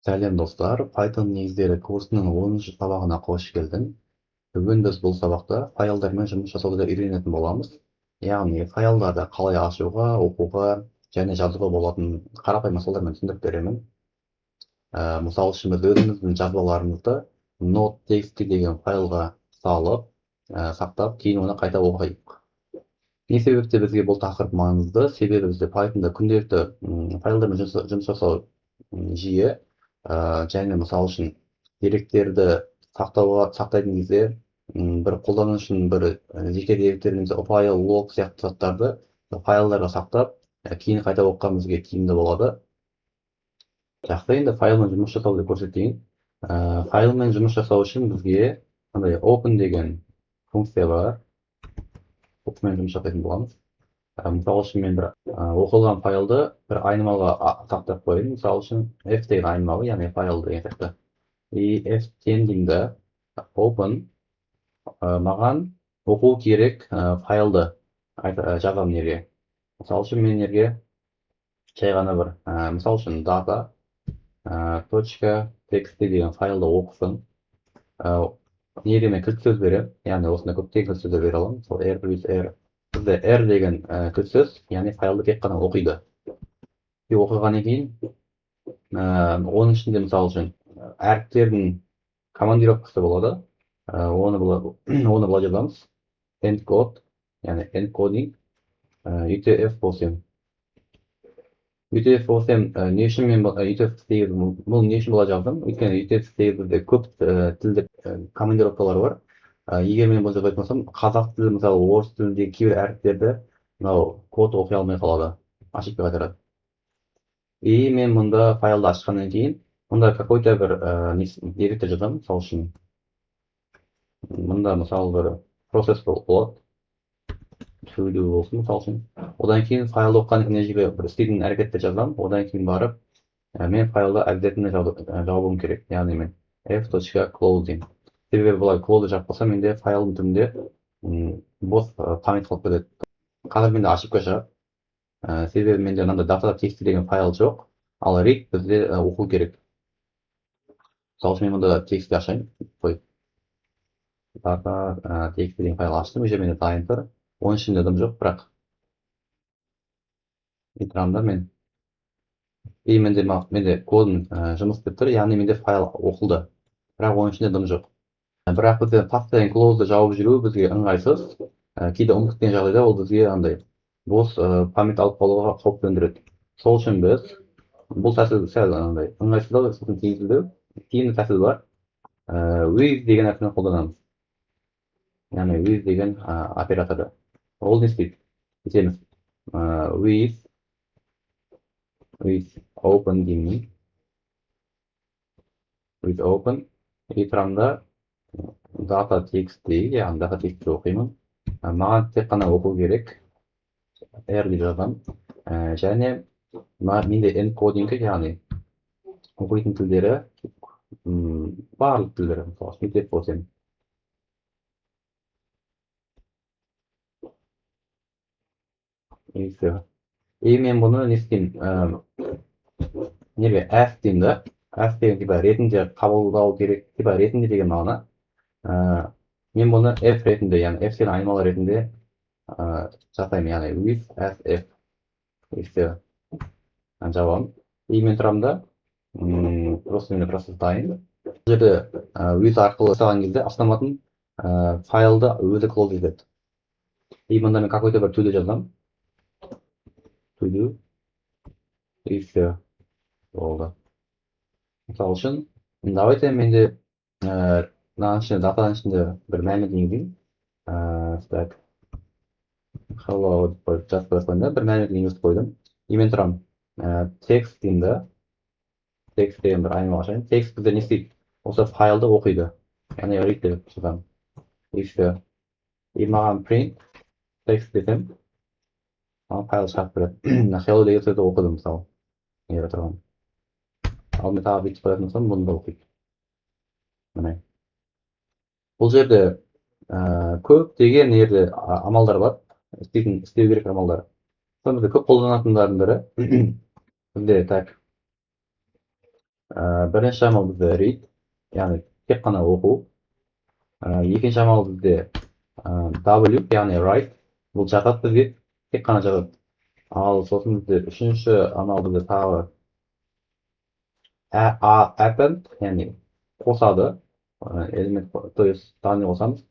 Сәлем достар, Python негіздері курсының 10-шы сабағына қош келдің. Бүгін біз бұл сабақта файлдармен жұмыс жасауды үйренетін боламыз. Яғни файлдарды қалай ашуға, оқуға және жазуға болатын қарапайым мысалдармен түсіндіріп беремін. Мысалы үшін біз өзіміздің жазбаларымызды node.txt деген файлға салып, сақтап, кейін оны қайта оқиық. Не себепті бізге бұл тақырып маңызды? Себебі бізде Pythonда күнделікті файлдармен жұмыс жасау жиі, және мысалы үшін деректерді сақтайтын кезде бір қолданушының бір жеке деректерін файл, лог сияқты заттарды файлдарға сақтап, кейін қайта оқыған бізге тиімді болады. Жақсы, енді файлмен жұмыс жасауды көрсетейін. Файлмен жұмыс жасау үшін бізге open деген функция бар. Openмен жұмыс жасайтын боламыз. Мысалы үшін мен бір оқылған файлды бір айнымалыға сақтап қояйын. Мысалы үшін f деген айнымалы, яғни файл деген сияқты. f тендинді open маған оқу керек файлды жазамын жерге. Мысалы үшін мен жерге жай ғана бір мысалы үшін data .txt деген файлды оқысын. Неге мен кілт сөз беремін, яғни осында көптеген кілт сөздер бере аламын. Мысалы r плюс r. Бізде r деген кілт сөз, яғни файлды тек қана оқиды. Оқығаннан кейін оның ішінде мысалы үшін әріптердің командировкасы болады. Оны былай жазамыз. Encode, яғни encoding UTF-8. UTF-8 не үшін мен UTF-8 бұл не үшін былай жаздым? Өйткені UTF-8-де көп тілдік командировкалар бар. Егер мен бұл жазатын болсам, қазақ тілі, мысалы орыс тіліндегі кейбір әріптерді мынау код оқи алмай қалады, ошибка қайтарады. И мен мұнда файлды ашқаннан кейін, мұнда какой-то бір деректі жазамын. Мысалы үшін мұнда мысалы бір process болады, to do болсын мысалы үшін. Одан кейін файлды оқығаннан кейін жерге бір істейтін әрекетті жазамын. Одан кейін барып мен файлды обязательно жауабым керек. Яғни мен f.closing. Себебі бұлай close жаппаса менде файлдың түрінде бос память қалып кетеді. Қазір менде ошибка шығады. Себебі менде мынандай data.txt деген файл жоқ, ал read бізде оқу керек. Мысалы үшін мен мұнда txt ашайын. Data.txt деген файл аштым, уже менде дайын тұр. Оның ішінде дым жоқ, бірақ экранда менде кодын жұмыс істеп тұр, яғни менде файл оқылды, бірақ оның ішінде дым жоқ. Бірақ бізде постоянно close'ды жауып жүру бізге ыңғайсыз. Кейде ұмытып кеткен жағдайда ол бізге андай бос память алып қалуға қауіп төндіреді. Сол үшін біз бұл тәсіл сәл андай ыңғайсыздау, тиімді тәсіл бар. With деген нәрсені қолданамыз. Яғни with деген операторды. Ол не істейді? Кетеміз. With open деймін. With open. Экранда data.txt, яғни data.txt оқимын. Маған тек қана оқу керек. R деп жазамын. Және менде encoding, яғни оқитын тілдері барлық тілдері, мысалы UTF-8. И мен бұны не істеймін? Неге f деймін да? F деген ретінде қабылдау керек, ретінде деген мағына. Мен бұны f ретінде, яғни f деген айнымалы ретінде жасаймын, яғни with f. Жауабым. И мен тұрамын да, просто дайын. Бұл жерде with арқылы жасаған кезде автоматын файлды өзі close етеді. И мұнда мен какой-то бір to-ді жазамын. To-do. И все. Болды. Мысалы үшін, давайте менде датаның ішінде бір мәлімет енгізейін. Stack hello деп жазып қойсам да, бір мәлімет енгізіп қойдым. И мен тұрамын. Text деймін. Text деген бір айнымалы ашайын. Text бізде не істейді? Осы файлды оқиды. Яғни read деп жазамын. И все. И маған print text десем, файл шығарып береді. Hello деген сөзді оқыдым, мысалы. Егер тұрған. Ал мен тағы бүйтіп қоятын болсам, бұны да оқиды. Міне. Бұл жерде көптеген амалдар бар. Істеу керек амалдар. Бізде көп қолданатындардың бірі. Бізде бірінші амал бізде read, яғни тек қана оқу. Екінші амал бізде W, яғни write, бұл жазады бізге, тек қана жазады. Ал сосын бізде үшінші амал бізде тағы append, яғни қосады, элемент, то есть тағын қосамыз.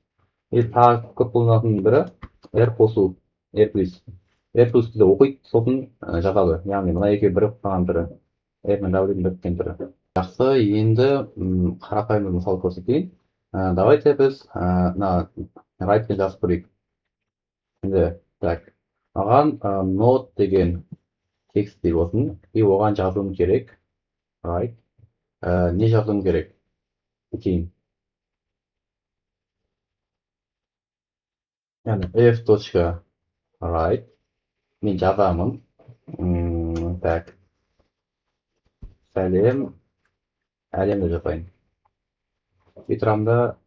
Тағы көп қолданатын бірі R қосу, R+. R+ бізде оқиды, сосын жазады. Яғни мына екеуі бірігіп қалған түрі. R мен W-дің біріккен түрі. Жақсы, енді қарапайым бір мысал көрсетейін. Давайте біз мына write-ке жазып көрейік. Енді, так, маған note деген текст деп болсын, и оған жазуым керек. Write. Не жазуым керек? Кейін. Яғни f.write. Мен жазамын. Так. Сәлем. Әлемді жазайын. Итрамда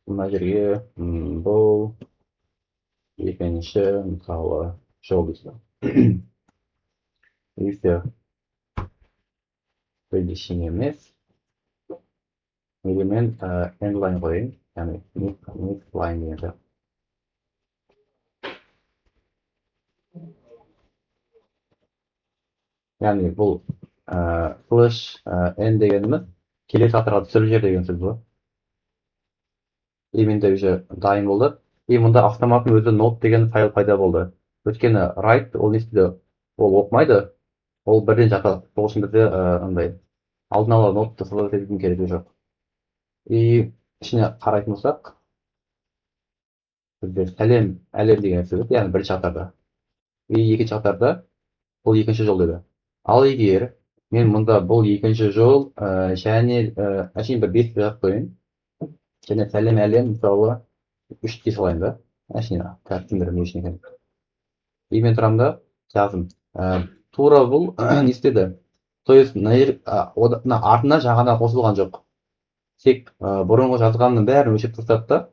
мына жерге бұл екінші мысалы жол дейсің. Если предишін емес, мен endline қойын, яғни next line деген. Яғни бұл slash n дегеніміз келесі сатырға түсіріп жер деген сөз ғой. И менде уже дайын болды. И мұнда автоматтың өзі note деген файл пайда болды. Өйткені write ол не істейді? Ол оқымайды, ол бірден жатады. Сол үшін бізде андай алдын ала note создавать етудің керегі жоқ. И ішіне қарайтын болсақ, бізде сәлем әлем деген сөз, яғни бірінші қатарда. И екінші қатарда бұл екінші жол деді. Ал егер мен мұнда бұл екінші жол және әшейін бір 5 жазып қойын, және сәлем әлем мысалы 3 дей салайын да. Әшейін тәртімдірім ешін екен. И мен тұрамда жазым. Тура бұл не істеді? То есть артына жаңадан қосылған жоқ. Тек бұрынғы жазғанның бәрін өшіп тастады да,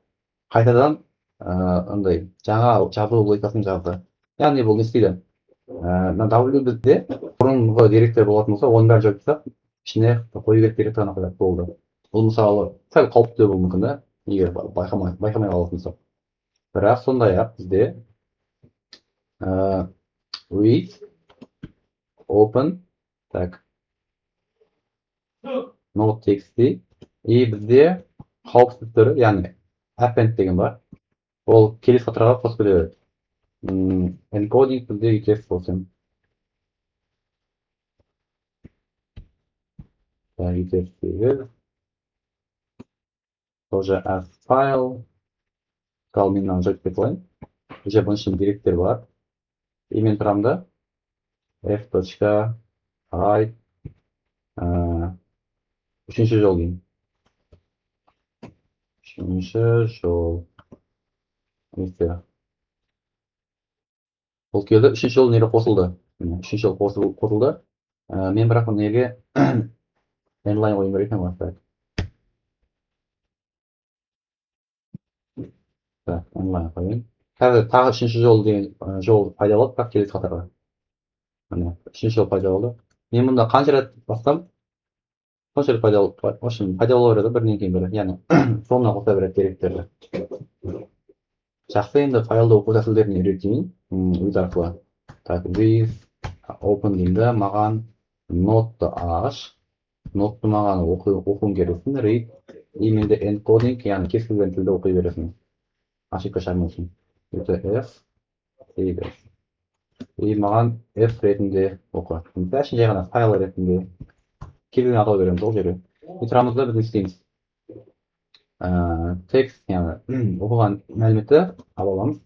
қайтадан андай жаңа жазу логикасын жазды. Яғни бұл не істейді? W бізде бұрынғы директор болатын болса, оның бәрін жауып тастап, ішіне қою керек директорына қояды болды. Бұл мысалы сәл қауіпті болуы мүмкін да, егер байқамай қалатын болса. Бірақ сондай-ақ бізде read, open, так, note.txt, и бізде қауіпсіз түрі, яғни append деген бар. Ол келесі қатарға қосып береді. Encoding бізде UTF болсын. UTF-тегі тоже as file. Қал мен мынаны жойып кете алайын. Уже бұның ішінде директор бар. И мен тұрамда f.write үшінші жол деймін. Үшінші жол. Бұл келді, үшінші жол неге қосылды? Үшінші жол қосылды. Мен бірақ бұл неге endline ойын беретін бастайды. Endline қойын. Қазір тағы үшінші жол деген жол пайдалады, бірақ келесі қатарға. Үшінші жол пайдалады. Мен мұнда қанша рет бастам? Қанша рет пайдалады?Ошын пайдалау береді бірінен кейін бірі. Яғни соңына қоса береді деректерді. Жақсы, енді файлды оқу тәсілдерін үйретейін өз арқылы. Так, with open деймді, маған note-ты аш. Note-ты маған оқуын кересін, read. И менде encoding, яғни кез келген тілді оқи бересін. Ошибка шығармасын. Это F, сейбес. И маған F ретінде оқы. Әшін жай ғана файл ретінде келген атау береміз ол жерге. И тұрамызда біз істейміз. Текст, яғни оқыған мәліметті ала аламыз.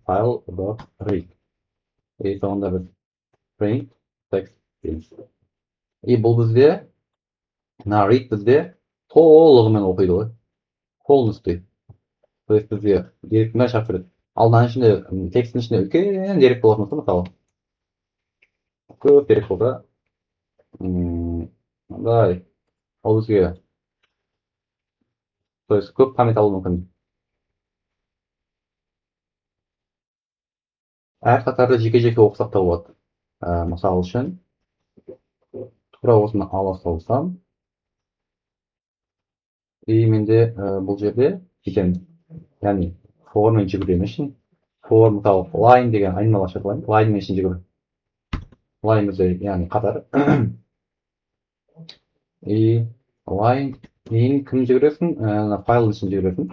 File.read. И соңында біз print text дейміз. И бұл бізде, read бізде толығымен оқиды ғой. Полностью. То есть бізде директіні шап береді. Алдан ішінде, текстің ішінде үлкен дерек болатын болса, мысалы. Көп дерек болса. Андай. Ол бізге. То есть көп память алу мүмкін. Әр қатарды жеке-жеке оқысақ та болады. Мысалы үшін, тура осыны ала салсам, и менде бұл жерде бүйтемін. Яғни формен жүгіремін үшін. For мысалы line деген айнымалы ашады line. Line үшін жүгір. Line бізде яғни қатар. И line кейін кім жүгіресің? Файл үшін жүгіресің.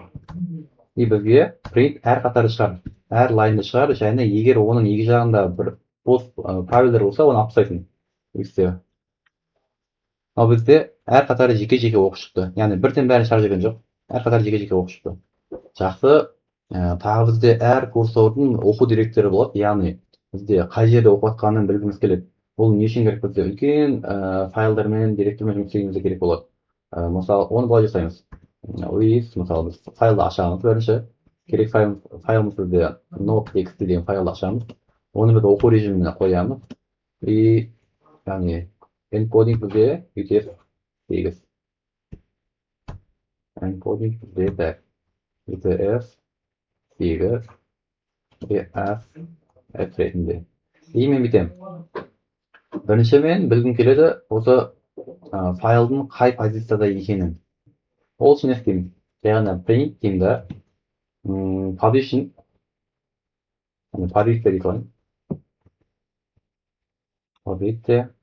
И бізге print әр қатарды шығар. Әр лайнды шығар, және егер оның екі жағында бір бос правилдер болса, оны алып тастайсың. Өйстсе. Ал бізде әр қатары жеке-жеке оқып шықты. Яғни бірден бәрін шығарып жүрген жоқ. Әр қатары жеке-жеке оқып шықты. Жақсы. Тағы бізде әр курсордың оқу деректері болады. Яғни бізде қай жерде оқып жатқанын білгіміз келеді. Бұл не үшін керек бізде? Үлкен файлдармен, директормен жұмыс істеуіміз керек болады. Мысалы, оны былай жасаймыз. Мысалы, біз файлды ашамыз бірінші. Керек файлымыз бізде node.txt деген файлды ашамыз. Оны біз оқу режиміне қоямыз. И яғни encoding бізде UTF-8. Encoding бізде UTF-8 F ретінде. И мен бүйтемін. Бірінші мен білгім келеді осы файлдың қай позицияда екенін. Ол үшін не істеймін? Яғни print деймін да. Position. Позиция дейді ғой. Позиция.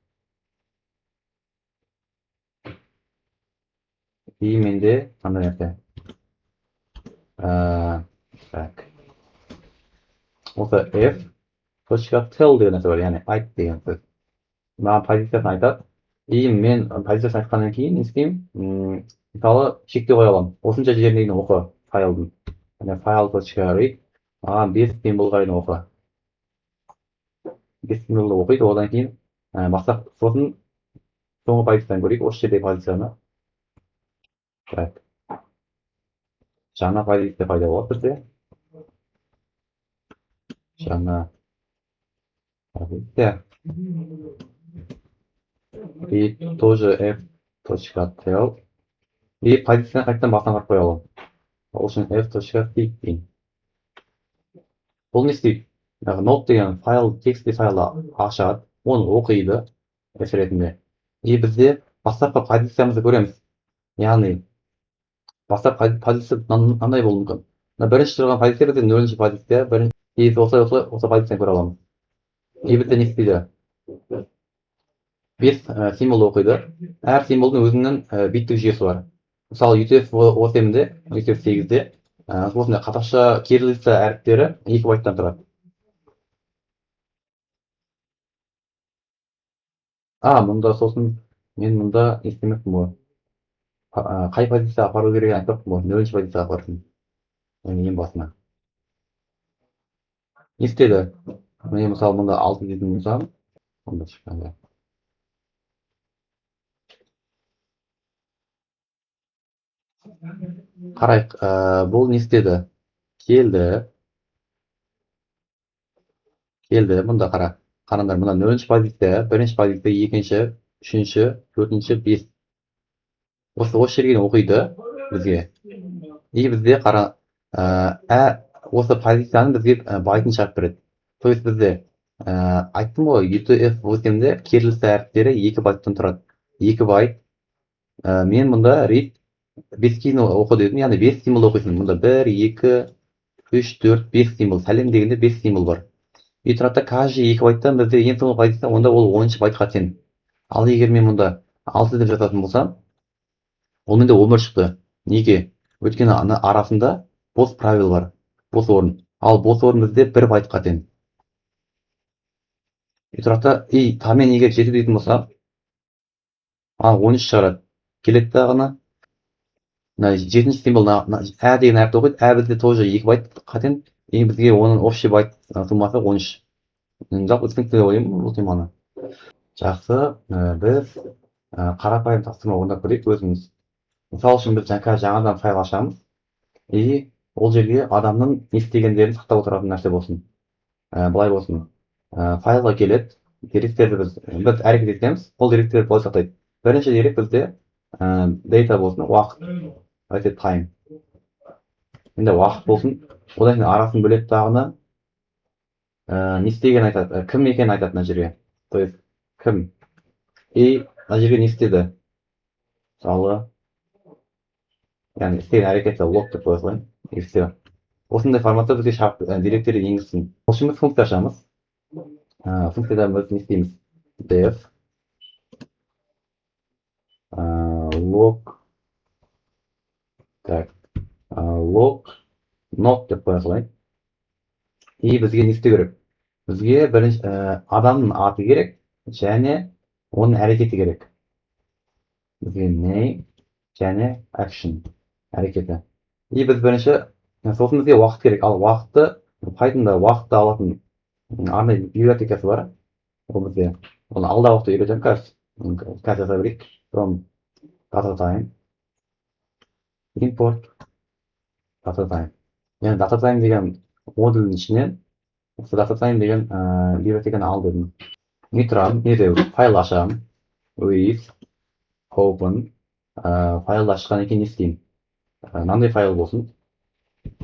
И менде қандай нәрсе? Так. Осы F .tell деген нәрсе бар, яғни айт деген сөз. Маған позициясын айтады. И мен позициясын айтқаннан кейін не істеймін? Мысалы, шектеу қоя аламын. Осынша жеріне дейін оқы файлдың. File.read маған 5 символға дейін оқы. 5 символды оқиды, одан кейін бастап сосын соңғы позицияны көрейік, осы жердегі позицияны. Так. Жаңа позиция пайда болады бізде. Жаңа позиция. И тоже f.tell. И позицияны қайтадан басына қарап қоя аламын. Ол үшін f.fit деймін. Бұл не істейді? Node деген файл, текстті файлды ашады, оны оқиды F ретінде. И бізде бастапқы позициямызды көреміз. Яғни бастапқы позиция қандай болуы мүмкін? Бірінші тұрған позиция бізде 0-ші позиция, и осы позицияны көре аламыз. И бізде не істейді? 5 символ оқиды. Әр символдың өзінің биттік жүйесі бар. Мысалы, UTF-8-де, UTF-8-де осындай қатарша кириллица әріптері 2 байттан тұрады. Мұнда сосын мен мұнда естемекпін ғой. Қай позиция апару керек айтпақпын ғой. 0-ші позиция апарсын. Ең басына. Не істеді? Мен мысалы мұнда 6 дейтін болсам, мұнда шыққанда. Қарайық, бұл не істеді? Келді, мұнда қара. Қараңдар, мұнда 0-ші позиция, 1-ші позиция, 2-ші, 3-ші, 4-ші, 5. Осы жерге оқиды бізге. И бізде қара, осы позицияны бізге байтын шығарып береді. То есть бізде айттым ғой, UTF-8-де кириллица әріптері 2 байттан тұрады. 2 байт. Мен мұнда read 5 кейін оқы дедім, яғни 5 символ оқисың. Мұнда 1, 2, 3, 4, 5 символ. Сәлем дегенде 5 символ бар. И тұрады каждый 2 байттан бізде ең соңғы позиция, онда ол 10-ші байтқа тең. Ал егер мен мұнда 6 деп жазатын болсам, ол менде 11 шықты. Неге? Өйткені арасында бос правил бар, бос орын. Ал бос орын бізде 1 байтқа тең. И тұрады, тамен егер 7 дейтін болсам, 13 шығарады. Келеді дағына. 7-ші символ ә деген әріпті оқиды. Ә бізде тоже 2 байт қатен. И бізге оның общий байт суммасы 13. Жалпы түсінікті деп ойлаймын бұл теманы. Жақсы, біз қарапайым тапсырма орындап көрейік өзіміз. Мысалы үшін біз жаңадан файл ашамыз. И ол жерге адамның не істегендерін сақтап отыратын нәрсе болсын. Былай болсын. Файлға келеді, деректерді біз әрекет етеміз, ол деректерді былай сақтайды. Бірінші дерек бізде data болсын, уақыт. Айтады time. Енді уақыт болсын, одан кейін арасын бөледі дағына не істеген айтады, кім екенін айтады мына жерге. То есть кім? И мына жерге не істеді? Мысалы, яғни істеген әрекеті лог деп қоя салайын. И все. Осындай форматта бізге деректерді енгізсін. Ол үшін біз функция ашамыз. Функцияда біз не істейміз? Def log log not деп қоя салайын. И бізге не істеу керек? Бізге бірінші адамның аты керек және оның әрекеті керек. Бізге name және action әрекеті. И біз бірінші сосын бізге уақыт керек. Ал уақытты Pythonда уақытты алатын арнайы библиотекасы бар. Ол бізде оны алдағы уақытта үйретемін. Қазір жаза берейік. From data time import data time. Яғни data time деген модульдің ішінен осы data time деген библиотеканы ал дедім. Не тұрамын, не деу, файл ашамын. With open файлды ашқаннан кейін не істеймін? Мынандай файл болсын.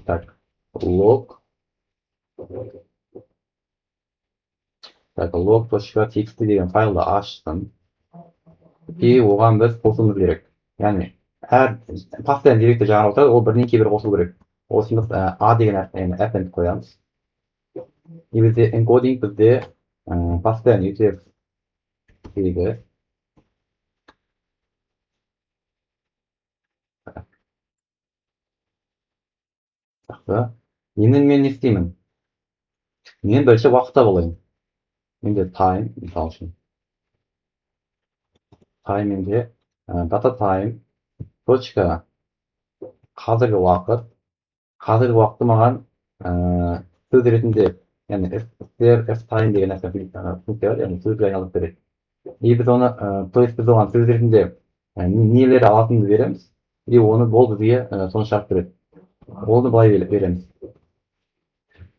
Так, log.txt деген файлды аштым. И оған біз қосуымыз керек. Яғни әр постоянно деректі жаңарып отырады, ол бірінен кейін бірі қосылу керек. Осы біз A деген append қоямыз. И бізде encoding бізде постоянно UTF келеді. Енді мен не істеймін? Мен бірінші уақытта болайын. Менде time, мысалы үшін. Time менде data time точка қазіргі уақытты маған сөз ретінде, яғни f-time деген нәрсе функция бар, яғни сөзге айналып береді. И біз оны, то есть біз оған сөз ретінде нелер алатынды береміз, и оны ол бізге соны шығарып береді. Оны былай береміз.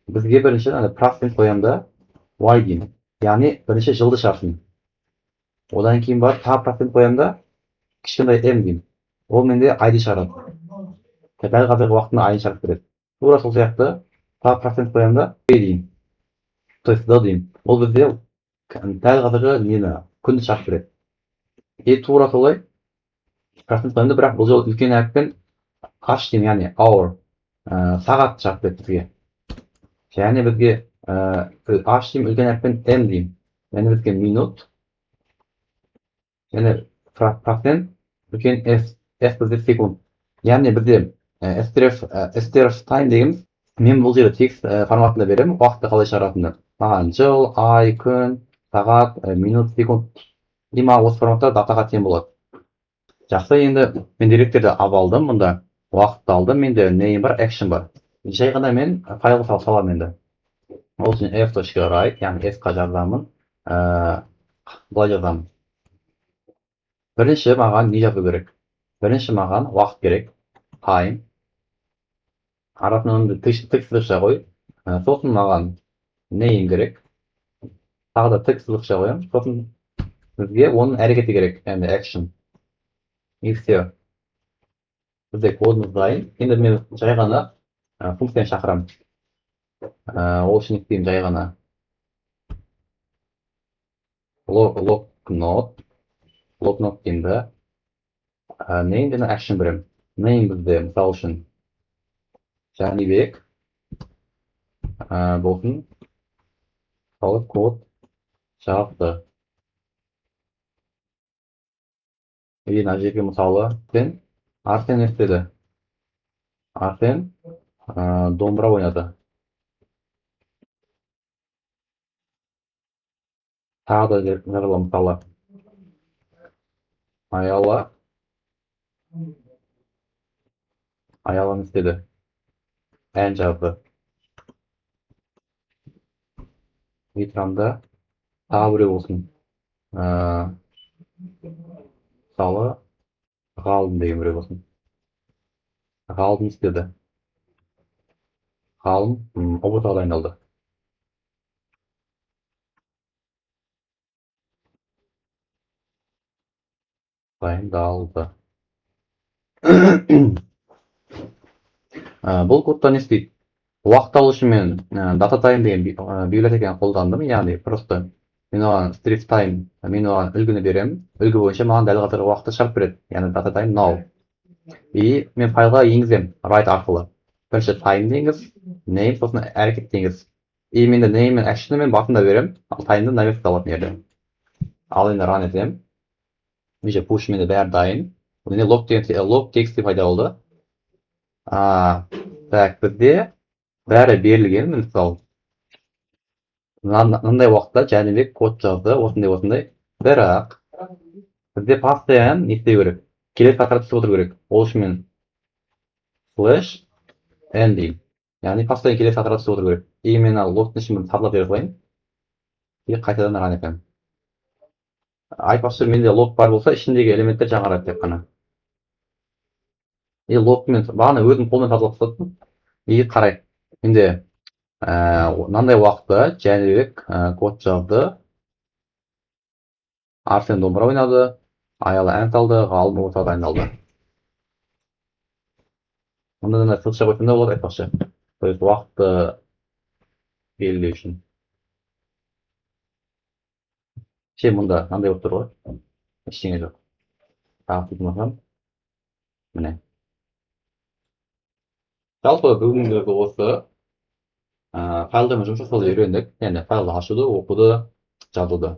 Бізге бірінші процент қоямда y деймін. Яғни бірінші жылды шығарсын. Одан кейін барып тағы процент қоямда кішкентай m деймін. Ол менде айды шығарады. Дәл қазіргі уақытында айды шығарып береді. Тура сол сияқты тағы процент қоямда b деймін. То есть d деймін. Ол бізде дәл қазіргі нені күнді шығарып береді. И тура солай процент қоямда, бірақ бұл жолы үлкен әріппен h деймін, яғни hour сағат шығарып береді бізге. Және бізге h деймін, үлкен әріппен m деймін. Яғни бізге минут және процент үлкен s бізде секунд. Яғни бізде strf time дегеніміз, мен бұл жерде текст форматында беремін, уақытты қалай шығаратынды. Маған жыл, ай, күн, сағат, минут, секунд. И маған осы форматта датаға тең болады. Жақсы, енді мен деректерді алдым, мұнда уақытты алдым, менде name бар, action бар. Жай ғана мен файл саламын енді. Ол үшін f.write, яғни s-қа жазамын, былай жазамын. Бірінші маған не жазу керек? Бірінші маған уақыт керек, time. Арасынан онды тік-сызықша қой. Сосын маған name керек. Тағы да тік-сызықша қоямын. Сосын бізге оның әрекеті керек, яғни action. И все. Бізде кодымыз дайын. Енді мен жай ғана функцияны шақырамын. Ол үшін істеймін жай ғана log not деймді. Name және action беремін. Name бізде мысал үшін Жәнібек болсын. Мысалы код жазды. И мына жерге мысалы Арсен істеді. Арсен домбыра ойнады. Тағы да жазыла мысалы Аялан істеді. Ән жазды. Экранда тағы біреу болсын. Мысалы ғалым деген біреу болсын. Ғалым істеді. Ғалым ұбт-ға дайындалды. Дайындалды. Бұл кодта не істейді? Уақыт алу үшін мен data time деген библиотеканы қолдандым, яғни просто Мен оған script time, мен оған үлгіні беремін. Үлгі бойынша маған дәл қазіргі уақытта шығарып береді. Яғни data time now. И мен файлға енгіземін write арқылы. Бірінші time деңіз, name, сосын әрекет деңіз. И мен де name мен action'ы мен басында беремін, ал time'ды навигатқа алатын жерде. Ал енді run етемін. Менде push менде бәрі дайын. Менде log txt пайда болды. Так, бізде бәрі берілген, мысалы мынандай уақытта Жәнібек код жазды, осындай. Бірақ бізде постоянно не істеу керек? Келесі саққа түсіп отыру керек. Ол үшін мен slash n деймін. Яғни постоянно келесі саққа түсіп отыру керек. И мен логтың ішін таблап бере қояйын. И қайтадан run етемін. Айтпақшы менде лог бар болса, ішіндегі элементтер жаңарады тек қана. И логмен бағана өзім қолмен тазалап тастадым. И қарай. Менде мынандай уақытта Жәнібек код жазды. Арсен домбыра ойнады, Аяла ән салды, Ғалым ортаға дайындалды. Мұнда сызықша қойсам да болады, айтпақшы. То есть уақытты белгілеу үшін. Мұнда мынандай болып тұр ғой. Ештеңе жоқ. Тағы тұтынасам. Міне. Жалпы бүгінгі осы файлдармен жұмыс жасауды үйрендік. Яғни файлды ашуды, оқуды, жазуды.